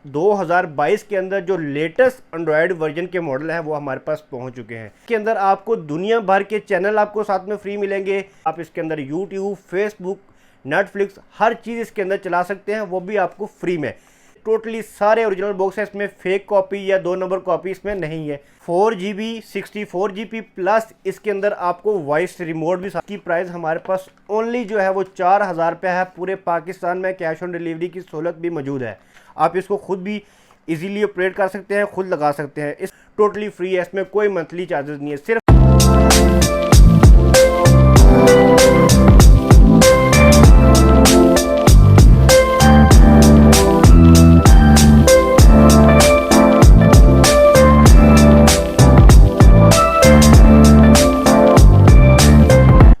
2022 के अंदर जो लेटेस्ट एंड्रॉयड वर्जन के मॉडल है वो हमारे पास पहुंच चुके हैं। इसके अंदर आपको दुनिया भर के चैनल आपको साथ में फ्री मिलेंगे। आप इसके अंदर यूट्यूब, फेसबुक, नेटफ्लिक्स हर चीज़ इसके अंदर चला सकते हैं, वो भी आपको फ्री में। टोटली सारे ओरिजिनल बॉक्स है, इसमें फेक कॉपी या 2 नंबर कॉपी इसमें नहीं है। 4GB 64GB प्लस इसके अंदर आपको वॉइस रिमोट भी। की प्राइस हमारे पास ओनली जो है वो 4000 रुपये है। पूरे पाकिस्तान में कैश ऑन डिलीवरी की सहूलत भी मौजूद है। आप इसको खुद भी इजीली ऑपरेट कर सकते हैं, खुद लगा सकते हैं। इस टोटली फ्री है, इसमें कोई मंथली चार्जेस नहीं है। सिर्फ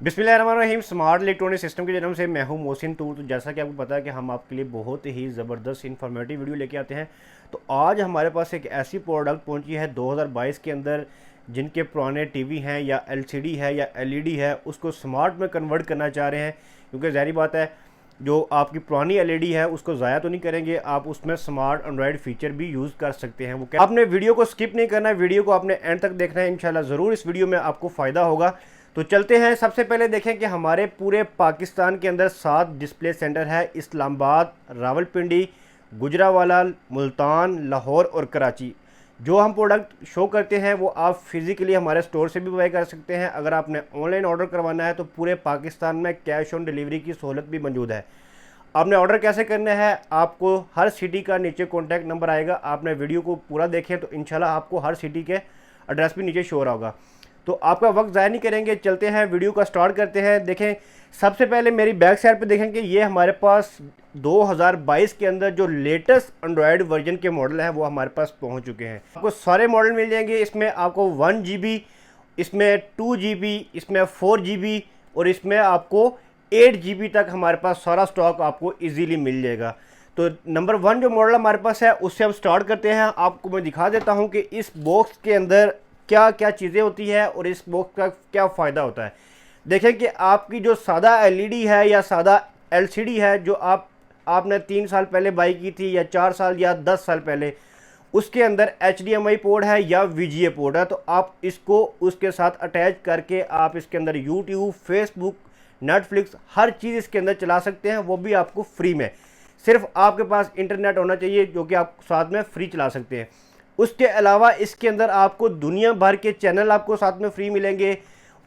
बिस्मिल्लाहिर्रहमानिर्रहीम। स्मार्ट इलेक्ट्रॉनिक सिस्टम के जन्म से मैं हूं मोहसिन टूर। तो जैसा कि आपको पता है कि हम आपके लिए बहुत ही ज़बरदस्त इन्फॉर्मेटिव वीडियो लेके आते हैं। तो आज हमारे पास एक ऐसी प्रोडक्ट पहुंची है 2022 के अंदर, जिनके पुराने टीवी हैं या एलसीडी है या एलईडी है, उसको स्मार्ट में कन्वर्ट करना चाह रहे हैं। क्योंकि ज़ाहिर बात है, जो आपकी पुरानी एलईडी है उसको ज़ाया तो नहीं करेंगे, आप उसमें स्मार्ट एंड्रॉयड फीचर भी यूज़ कर सकते हैं। वो क्या, आपने वीडियो को स्किप नहीं करना है, वीडियो को आपने एंड तक देखना है। इंशाल्लाह ज़रूर इस वीडियो में आपको फ़ायदा होगा। तो चलते हैं। सबसे पहले देखें कि हमारे पूरे पाकिस्तान के अंदर 7 डिस्प्ले सेंटर है। इस्लामाबाद, रावलपिंडी, गुजरावाला, मुल्तान, लाहौर और कराची। जो हम प्रोडक्ट शो करते हैं वो आप फिज़िकली हमारे स्टोर से भी बाय कर सकते हैं। अगर आपने ऑनलाइन ऑर्डर करवाना है तो पूरे पाकिस्तान में कैश ऑन डिलीवरी की सहूलत भी मौजूद है। आपने ऑर्डर कैसे करना है, आपको हर सिटी का नीचे कॉन्टैक्ट नंबर आएगा। आपने वीडियो को पूरा देखें तो इंशाल्लाह आपको हर सिटी के एड्रेस भी नीचे शो होगा। तो आपका वक्त ज़ाया नहीं करेंगे, चलते हैं वीडियो का स्टार्ट करते हैं। देखें, सबसे पहले मेरी बैक साइड पे देखें कि ये हमारे पास 2022 के अंदर जो लेटेस्ट एंड्रॉयड वर्जन के मॉडल हैं वो हमारे पास पहुंच चुके हैं। आपको सारे मॉडल मिल जाएंगे। इसमें आपको 1GB, इसमें 2GB, इसमें 4GB और इसमें आपको 8GB तक हमारे पास सारा स्टॉक आपको ईजीली मिल जाएगा। तो नंबर 1 जो मॉडल हमारे पास है उससे हम स्टार्ट करते हैं। आपको मैं दिखा देता हूँ कि इस बॉक्स के अंदर क्या क्या चीज़ें होती है और इस बॉक्स का क्या फ़ायदा होता है। देखें कि आपकी जो सादा एलईडी है या सादा एलसीडी है, जो आपने 3 साल पहले बाई की थी या 4 साल या 10 साल पहले, उसके अंदर HDMI पोर्ट है या VGA पोर्ट है। तो आप इसको उसके साथ अटैच करके आप इसके अंदर यूट्यूब, फेसबुक, नेटफ्लिक्स हर चीज़ इसके अंदर चला सकते हैं, वो भी आपको फ्री में। सिर्फ आपके पास इंटरनेट होना चाहिए, जो कि आप साथ में फ्री चला सकते हैं। उसके अलावा इसके अंदर आपको दुनिया भर के चैनल आपको साथ में फ्री मिलेंगे।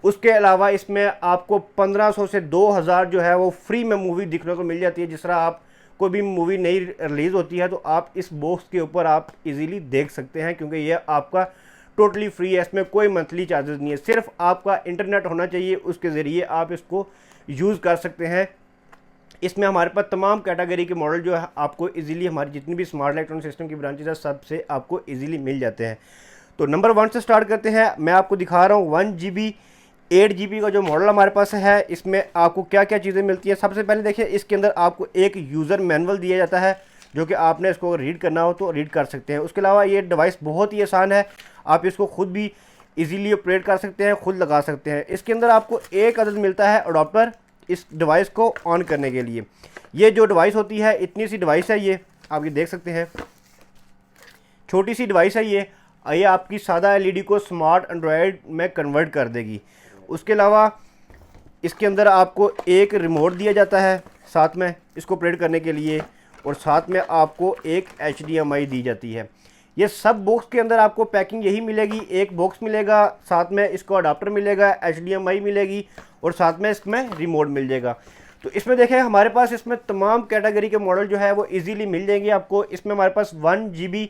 उसके अलावा इसमें आपको 1500 से 2000 जो है वो फ्री में मूवी दिखने को मिल जाती है। जिस तरह आप कोई भी मूवी नई रिलीज़ होती है तो आप इस बॉक्स के ऊपर आप इजीली देख सकते हैं, क्योंकि ये आपका टोटली फ्री है। इसमें कोई मंथली चार्जेस नहीं है, सिर्फ आपका इंटरनेट होना चाहिए, उसके ज़रिए आप इसको यूज़ कर सकते हैं। इसमें हमारे पास तमाम कैटेगरी के मॉडल जो है आपको इजीली हमारी जितनी भी स्मार्ट इलेक्ट्रॉनिक सिस्टम की ब्रांचेज है सबसे आपको इजीली मिल जाते हैं। तो नंबर 1 से स्टार्ट करते हैं। मैं आपको दिखा रहा हूँ 1GB 8GB का जो मॉडल हमारे पास है, इसमें आपको क्या क्या चीज़ें मिलती हैं। सबसे पहले देखिए, इसके अंदर आपको एक यूज़र मैनुअल दिया जाता है, जो कि आपने इसको रीड करना हो तो रीड कर सकते हैं। उसके अलावा ये डिवाइस बहुत ही आसान है, आप इसको खुद भी ईजीली ऑपरेट कर सकते हैं, खुद लगा सकते हैं। इसके अंदर आपको एक अदद मिलता है अडोप्टर इस डिवाइस को ऑन करने के लिए। ये जो डिवाइस होती है, इतनी सी डिवाइस है, ये आप ये देख सकते हैं, छोटी सी डिवाइस है ये आपकी सादा एलईडी को स्मार्ट एंड्रॉयड में कन्वर्ट कर देगी। उसके अलावा इसके अंदर आपको एक रिमोट दिया जाता है साथ में इसको ऑपरेट करने के लिए, और साथ में आपको एक HDMI दी जाती है। ये सब बॉक्स के अंदर आपको पैकिंग यही मिलेगी। एक बॉक्स मिलेगा, साथ में इसको अडाप्टर मिलेगा, HDMI मिलेगी और साथ में इसमें रिमोट मिल जाएगा। तो इसमें देखें, हमारे पास इसमें तमाम कैटेगरी के मॉडल जो है वो इजीली मिल जाएंगे आपको। इसमें हमारे पास 1GB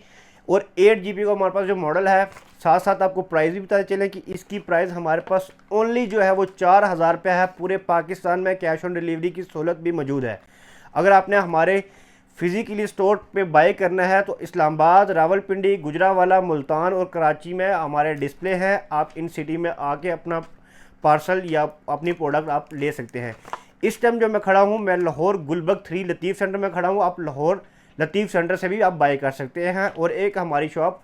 और 8GB का हमारे पास जो मॉडल है, साथ साथ आपको प्राइस भी पता चले कि इसकी प्राइस हमारे पास ओनली जो है वो 4000 रुपये है। पूरे पाकिस्तान में कैश ऑन डिलीवरी की सहूलत भी मौजूद है। अगर आपने हमारे फिज़िकली स्टोर पे बाय करना है तो इस्लामाबाद, रावलपिंडी, गुजरावाला, मुल्तान और कराची में हमारे डिस्प्ले हैं। आप इन सिटी में आके अपना पार्सल या अपनी प्रोडक्ट आप ले सकते हैं। इस टाइम जो मैं खड़ा हूँ, मैं लाहौर गुलबर्ग 3 लतीफ़ सेंटर में खड़ा हूँ। आप लाहौर लतीफ़ सेंटर से भी आप बाय कर सकते हैं, और एक हमारी शॉप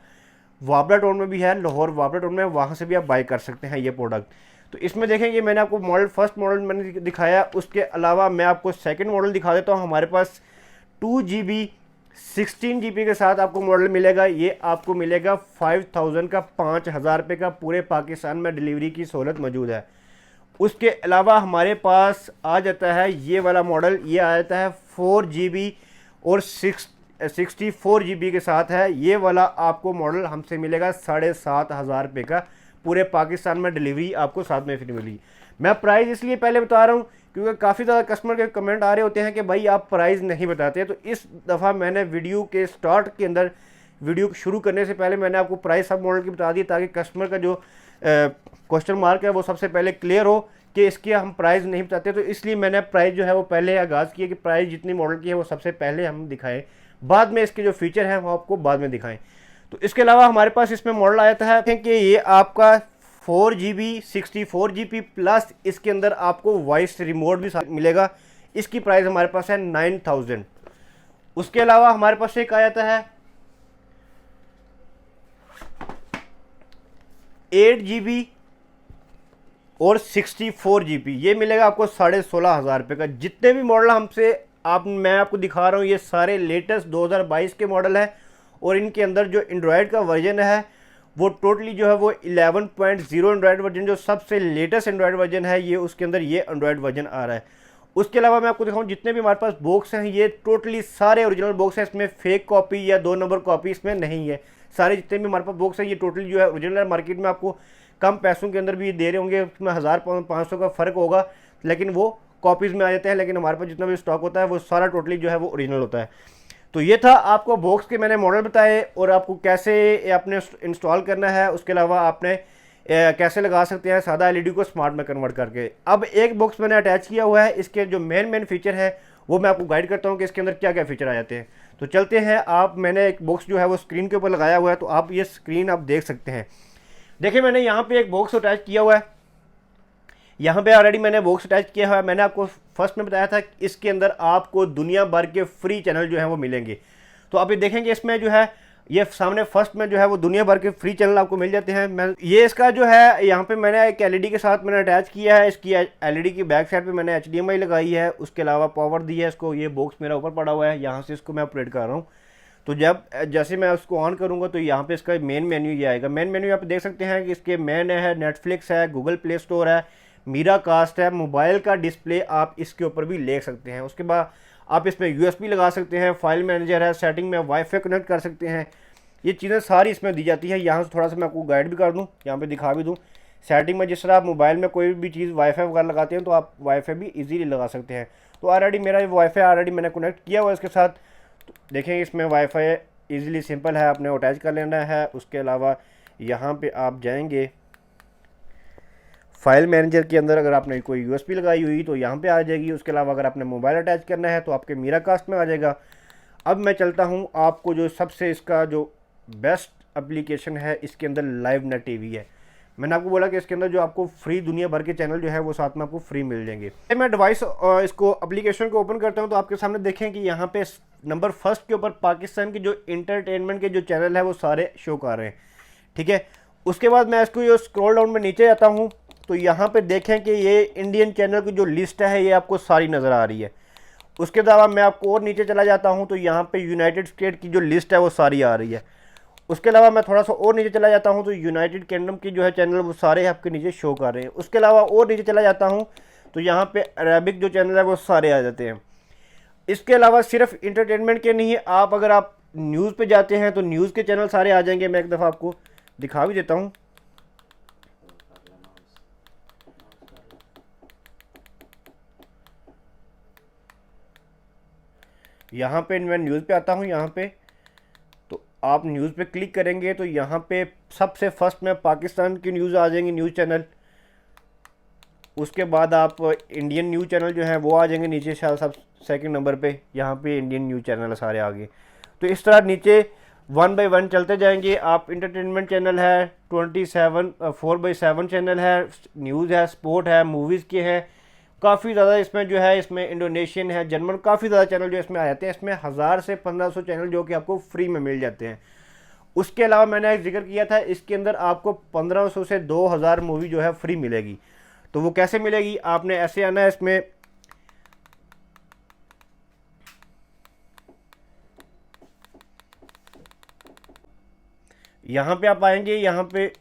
वाबला टाउन में भी है, लाहौर वाबला टाउन में, वहाँ से भी आप बाय कर सकते हैं ये प्रोडक्ट। तो इसमें देखेंगे, मैंने आपको मॉडल फर्स्ट मॉडल मैंने दिखाया। उसके अलावा मैं आपको सेकंड मॉडल दिखा देता हूँ। हमारे पास 2GB 16 GB के साथ आपको मॉडल मिलेगा। ये आपको मिलेगा 5000 का, 5000 रुपये का। पूरे पाकिस्तान में डिलीवरी की सहूलत मौजूद है। उसके अलावा हमारे पास आ जाता है ये वाला मॉडल, ये आ जाता है 4GB और 64GB के साथ है। ये वाला आपको मॉडल हमसे मिलेगा 7500 रुपये का। पूरे पाकिस्तान में डिलीवरी आपको साथ में फ्री मिलेगी। मैं प्राइस इसलिए पहले बता रहा हूँ क्योंकि काफ़ी ज़्यादा कस्टमर के कमेंट आ रहे होते हैं कि भाई आप प्राइस नहीं बताते। तो इस दफ़ा मैंने वीडियो के स्टार्ट के अंदर, वीडियो शुरू करने से पहले मैंने आपको प्राइस सब मॉडल की बता दी, ताकि कस्टमर का जो क्वेश्चन मार्क है वो सबसे पहले क्लियर हो कि इसके हम प्राइस नहीं बताते। तो इसलिए मैंने प्राइस जो है वो पहले आगाज़ किया कि प्राइस जितनी मॉडल की है वो सबसे पहले हम दिखाएं, बाद में इसके जो फीचर हैं वो आपको बाद में दिखाएं। तो इसके अलावा हमारे पास इसमें मॉडल आ जाता है कि ये आपका 4GB 64GB प्लस इसके अंदर आपको वॉइस रिमोट भी मिलेगा। इसकी प्राइस हमारे पास है 9000। उसके अलावा हमारे पास एक आ जाता है 8GB और 64GB, ये मिलेगा आपको 16500 रुपये का। जितने भी मॉडल हमसे मैं आपको दिखा रहा हूँ ये सारे लेटेस्ट 2022 के मॉडल है। और इनके अंदर जो एंड्रॉयड का वर्जन है वो टोटली जो है वो 11.0 एंड्रॉयड वर्जन, जो सबसे लेटेस्ट एंड्रॉयड वर्जन है, ये उसके अंदर ये एंड्रॉयड वर्जन आ रहा है। उसके अलावा मैं आपको दिखाऊं जितने भी हमारे पास बॉक्स हैं ये टोटली सारे ओरिजिनल बॉक्स हैं। इसमें फेक कॉपी या 2 नंबर कॉपी इसमें नहीं है। सारे जितने भी हमारे पास बॉक्स हैं ये टोटली जो है ओरिजिनल। मार्केट में आपको कम पैसों के अंदर भी दे रहे होंगे, उसमें 1000-500 का फ़र्क होगा, लेकिन वो कॉपीज़ में आ जाते हैं। लेकिन हमारे पास जितना भी स्टॉक होता है वो सारा टोटली जो है वो ओरिजिनल होता है। तो ये था आपको बॉक्स के मैंने मॉडल बताए और आपको कैसे आपने इंस्टॉल करना है। उसके अलावा आपने कैसे लगा सकते हैं सादा एलईडी को स्मार्ट में कन्वर्ट करके। अब एक बॉक्स मैंने अटैच किया हुआ है, इसके जो मेन फीचर है वो मैं आपको गाइड करता हूँ कि इसके अंदर क्या क्या फीचर आ जाते हैं। तो चलते हैं। मैंने एक बॉक्स जो है वो स्क्रीन के ऊपर लगाया हुआ है, तो आप ये स्क्रीन आप देख सकते हैं। देखिए मैंने यहाँ पे एक बॉक्स अटैच किया हुआ है, यहाँ पे ऑलरेडी मैंने बॉक्स अटैच किया हुआ है। मैंने आपको फर्स्ट में बताया था कि इसके अंदर आपको दुनिया भर के फ्री चैनल जो है वो मिलेंगे। तो आप ये देखेंगे इसमें जो है ये सामने फर्स्ट में जो है वो दुनिया भर के फ्री चैनल आपको मिल जाते हैं। मैं ये इसका जो है यहाँ पे मैंने एक एलईडी के साथ मैंने अटैच किया है। इसकी एलईडी की बैक साइड पे मैंने HDMI लगाई है। उसके अलावा पावर दी है इसको। ये बॉक्स मेरा ऊपर पड़ा हुआ है, यहाँ से इसको मैं ऑपरेट कर रहा हूँ। तो जैसे मैं उसको ऑन करूँगा तो यहाँ पे इसका मेन मेन्यू ये आएगा। मेन मेन्यू आप देख सकते हैं कि इसके मेन है, नेटफ्लिक्स है, गूगल प्ले स्टोर है, मीरा कास्ट है, मोबाइल का डिस्प्ले आप इसके ऊपर भी ले सकते हैं। उसके बाद आप इसमें USB लगा सकते हैं, फाइल मैनेजर है, सेटिंग में वाईफाई कनेक्ट कर सकते हैं। ये चीज़ें सारी इसमें दी जाती है। यहाँ से थोड़ा सा मैं आपको गाइड भी कर दूँ, यहाँ पे दिखा भी दूँ। सेटिंग में जिस तरह आप मोबाइल में कोई भी चीज़ वाईफाई वगैरह लगाते हैं तो आप वाईफाई भी इजीली लगा सकते हैं। तो ऑलरेडी मेरा वाईफाई ऑलरेडी मैंने कनेक्ट किया हुआ है इसके साथ। तो देखें इसमें वाईफाई ईजिली सिंपल है, आपने अटैच कर लेना है। उसके अलावा यहाँ पर आप जाएँगे फाइल मैनेजर के अंदर, अगर आपने कोई USB लगाई हुई तो यहाँ पे आ जाएगी। उसके अलावा अगर आपने मोबाइल अटैच करना है तो आपके मीरा कास्ट में आ जाएगा। अब मैं चलता हूँ आपको जो सबसे इसका जो बेस्ट एप्लीकेशन है, इसके अंदर लाइव नेट टीवी है। मैंने आपको बोला कि इसके अंदर जो आपको फ्री दुनिया भर के चैनल जो है वो साथ में आपको फ्री मिल जाएंगे। मैं डिवाइस इसको एप्लीकेशन को ओपन करता हूँ तो आपके सामने देखें कि यहाँ पे नंबर फर्स्ट के ऊपर पाकिस्तान के जो इंटरटेनमेंट के जो चैनल है वो सारे शो कर रहे हैं, ठीक है। उसके बाद मैं इसको जो स्क्रॉल डाउन में नीचे आता हूँ तो यहाँ पे देखें कि ये इंडियन चैनल की जो लिस्ट है ये आपको सारी नज़र आ रही है। उसके अलावा मैं आपको और नीचे चला जाता हूँ तो यहाँ पे यूनाइटेड स्टेट की जो लिस्ट है वो सारी आ रही है। उसके अलावा मैं थोड़ा सा और नीचे चला जाता हूँ तो यूनाइटेड किंगडम की जो है चैनल वो सारे आपके नीचे शो कर रहे हैं। उसके अलावा और नीचे चला जाता हूँ तो यहाँ पे अरेबिक जो चैनल है वो सारे आ जाते हैं। इसके अलावा सिर्फ इंटरटेनमेंट के नहीं, आप अगर आप न्यूज़ पे जाते हैं तो न्यूज़ के चैनल सारे आ जाएंगे। मैं एक दफ़ा आपको दिखा भी देता हूँ। यहाँ पे मैं न्यूज़ पे आता हूँ, यहाँ पे तो आप न्यूज़ पे क्लिक करेंगे तो यहाँ पे सबसे फर्स्ट में पाकिस्तान की न्यूज़ आ जाएंगी, न्यूज़ चैनल। उसके बाद आप इंडियन न्यूज़ चैनल जो है वो आ जाएंगे नीचे, शायद सब सेकंड नंबर पे। यहाँ पे इंडियन न्यूज़ चैनल सारे आगे। तो इस तरह नीचे 1 बाय 1 चलते जाएंगे। आप इंटरटेनमेंट चैनल है, 4x7 चैनल है, न्यूज़ है, स्पोर्ट है, मूवीज़ के हैं, काफ़ी ज़्यादा इसमें जो है, इसमें इंडोनेशियन है, जर्मन, काफ़ी ज़्यादा चैनल जो इसमें आ जाते हैं। इसमें 1000 से 1500 चैनल जो कि आपको फ्री में मिल जाते हैं। उसके अलावा मैंने एक जिक्र किया था इसके अंदर आपको 1500 से 2000 मूवी जो है फ्री मिलेगी। तो वो कैसे मिलेगी, आपने ऐसे आना है इसमें, यहाँ पे आप आएंगे, यहाँ पे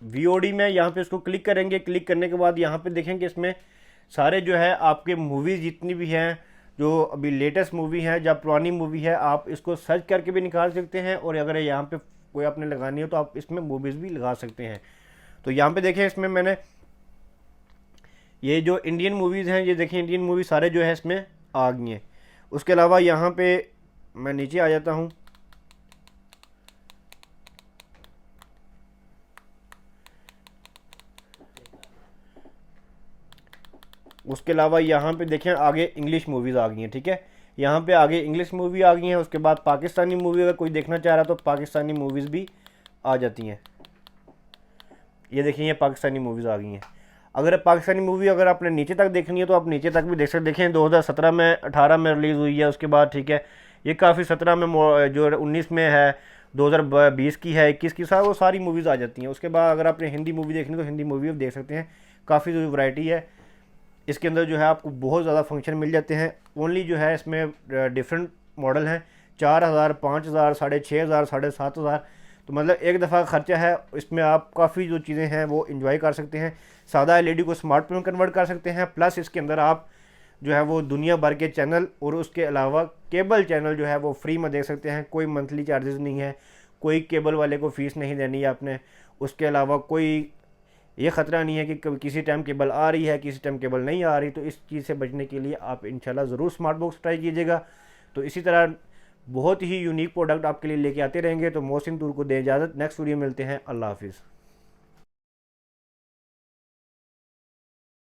VOD में, यहाँ पे इसको क्लिक करेंगे। क्लिक करने के बाद यहाँ पे देखेंगे इसमें सारे जो है आपके मूवीज़ जितनी भी हैं, जो अभी लेटेस्ट मूवी है या पुरानी मूवी है, आप इसको सर्च करके भी निकाल सकते हैं। और अगर यहाँ पे कोई आपने लगानी हो तो आप इसमें मूवीज़ भी लगा सकते हैं। तो यहाँ पे देखें, इसमें मैंने ये जो इंडियन मूवीज़ हैं, ये देखिए इंडियन मूवी सारे जो है इसमें आ गई हैं। उसके अलावा यहाँ पे मैं नीचे आ जाता हूँ। उसके अलावा यहाँ पे देखें आगे इंग्लिश मूवीज़ आ गई हैं, ठीक है। यहाँ पे आगे इंग्लिश मूवी आ गई हैं। उसके बाद पाकिस्तानी मूवी अगर कोई देखना चाह रहा है तो पाकिस्तानी मूवीज़ भी आ जाती हैं। ये देखिए ये पाकिस्तानी मूवीज़ आ गई हैं। अगर पाकिस्तानी मूवी अगर आपने नीचे तक देखनी है तो आप नीचे तक भी देख सकते। देखें 2017 में 18 में रिलीज़ हुई है। उसके बाद ठीक है ये काफ़ी 17 में जो 19 में है, 2020 की है, 21 की, वो सारी मूवीज़ आ जाती हैं। उसके बाद अगर आपने हिंदी मूवी देखनी तो हिंदी मूवी आप देख सकते हैं। काफ़ी जो वैरायटी है इसके अंदर जो है आपको बहुत ज़्यादा फंक्शन मिल जाते हैं। ओनली जो है इसमें डिफरेंट मॉडल हैं, 4000, 5000, 6500, 7500। तो मतलब एक दफ़ा ख़र्चा है, इसमें आप काफ़ी जो चीज़ें हैं वो इन्जॉय कर सकते हैं। सादा LED को स्मार्ट में कन्वर्ट कर सकते हैं। प्लस इसके अंदर आप जो है वो दुनिया भर के चैनल और उसके अलावा केबल चैनल जो है वो फ्री में देख सकते हैं। कोई मंथली चार्जेस नहीं है, कोई केबल वाले को फ़ीस नहीं देनी है आपने। उसके अलावा कोई ये ख़तरा नहीं है कि किसी टाइम केबल आ रही है, किसी टाइम केबल नहीं आ रही। तो इस चीज़ से बचने के लिए आप इंशाल्लाह ज़रूर स्मार्ट बॉक्स ट्राई कीजिएगा। तो इसी तरह बहुत ही यूनिक प्रोडक्ट आपके लिए लेके आते रहेंगे। तो मोहसिन तूर को दें इजाज़त, नेक्स्ट वीडियो मिलते हैं। अल्लाह हाफिज़।